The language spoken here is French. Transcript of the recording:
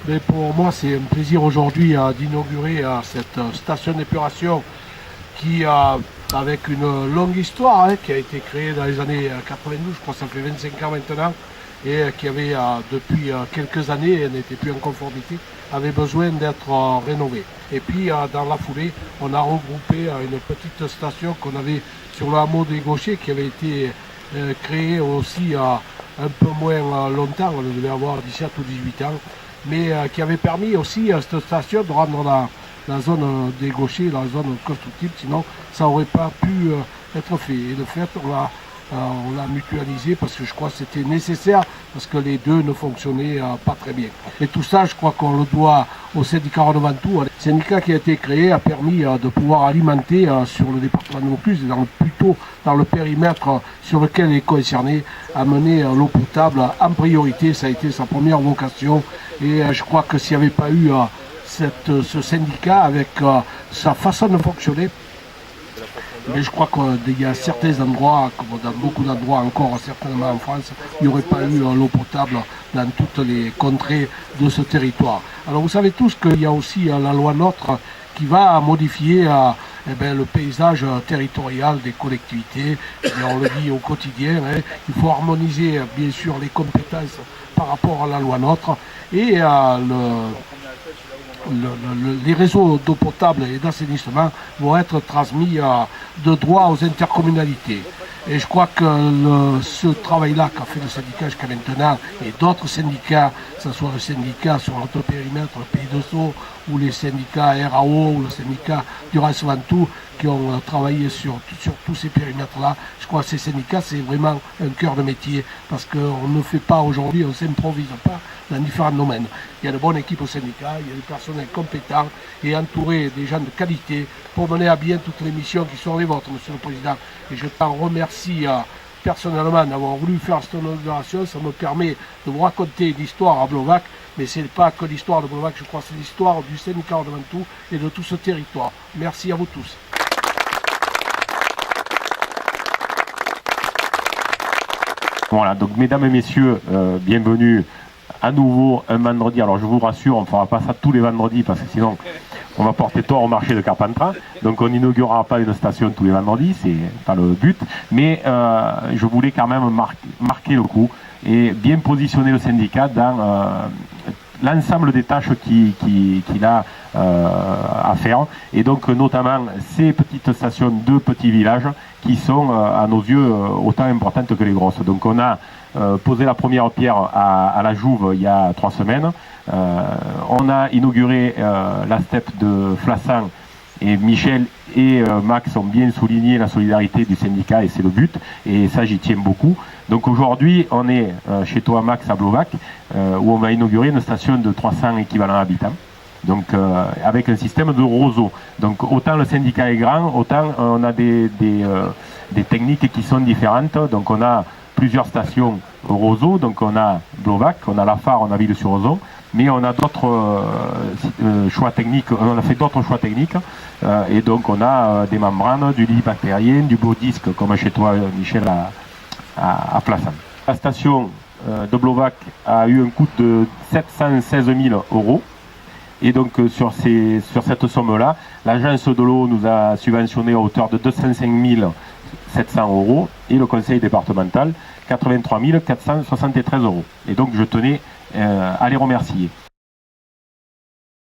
Mais pour moi, c'est un plaisir aujourd'hui d'inaugurer cette station d'épuration qui, avec une longue histoire, qui a été créée dans les années 92, je crois que ça fait 25 ans maintenant, et qui avait, depuis quelques années, n'était plus en conformité, avait besoin d'être rénovée. Et puis, dans la foulée, on a regroupé une petite station qu'on avait sur le hameau des Gauchers, qui avait été créée aussi un peu moins longtemps, on devait avoir 17 ou 18 ans, mais qui avait permis aussi à cette station de rendre la zone des Gauchers, la zone constructive, sinon ça n'aurait pas pu être fait. Et de fait, on l'a mutualisé parce que je crois que c'était nécessaire, parce que les deux ne fonctionnaient pas très bien. Et tout ça, je crois qu'on le doit au syndicat Redevantou. Le syndicat qui a été créé a permis de pouvoir alimenter sur le département de Vaucluse, et plutôt dans le périmètre sur lequel il est concerné, amener l'eau potable en priorité. Ça a été sa première vocation. Et je crois que s'il n'y avait pas eu ce syndicat avec sa façon de fonctionner, mais je crois qu'il y a certains endroits, comme dans beaucoup d'endroits encore, certainement en France, il n'y aurait pas eu l'eau potable dans toutes les contrées de ce territoire. Alors vous savez tous qu'il y a aussi la loi NOTRe qui va modifier le paysage territorial des collectivités. Et on le dit au quotidien, il faut harmoniser bien sûr les compétences par rapport à la loi NOTRe et les réseaux d'eau potable et d'assainissement vont être transmis de droit aux intercommunalités. Et je crois que ce travail-là qu'a fait le syndicat jusqu'à maintenant et d'autres syndicats, que ce soit le syndicat sur notre périmètre, le Pays de Sceaux, ou les syndicats RAO, ou le syndicat du Ventoux, qui ont travaillé sur tous ces périmètres-là. Je crois que ces syndicats, c'est vraiment un cœur de métier, parce qu'on ne fait pas aujourd'hui, on ne s'improvise pas dans différents domaines. Il y a de bonnes équipes au syndicat, il y a des personnels compétents et entourés des gens de qualité pour mener à bien toutes les missions qui sont les vôtres, Monsieur le Président. Et je t'en remercie personnellement d'avoir voulu faire cette inauguration. Ça me permet de vous raconter l'histoire à Blovac, mais ce n'est pas que l'histoire de Blovac, je crois que c'est l'histoire du syndicat de Ventoux et de tout ce territoire. Merci à vous tous. Voilà, donc mesdames et messieurs, bienvenue à nouveau un vendredi. Alors je vous rassure, on ne fera pas ça tous les vendredis parce que sinon on va porter tort au marché de Carpentras. Donc on n'inaugurera pas une station tous les vendredis, c'est pas le but. Mais je voulais quand même marquer le coup et bien positionner le syndicat dans l'ensemble des tâches qu'il a à faire. Et donc notamment ces petites stations de petits villages qui sont à nos yeux autant importantes que les grosses. Donc on a posé la première pierre à la Jouve il y a 3 semaines. On a inauguré la steppe de Flassan et Michel et Max ont bien souligné la solidarité du syndicat et c'est le but et ça j'y tiens beaucoup. Donc aujourd'hui on est chez toi Max à Blovac où on va inaugurer une station de 300 équivalents habitants. Donc avec un système de roseau. Donc autant le syndicat est grand, autant on a des techniques qui sont différentes. Donc on a plusieurs stations roseau, donc on a Blovac, on a Lafare, on a Ville-sur-Ozon, mais on a d'autres choix techniques, on a fait d'autres choix techniques, et donc on a des membranes, du lit bactérien, du beau disque, comme chez toi Michel à Flassan. La station de Blovac a eu un coût de 716 000 €. Et donc sur cette somme-là, l'agence de l'eau nous a subventionné à hauteur de 205 700 € et le conseil départemental 83 473 €. Et donc je tenais à les remercier.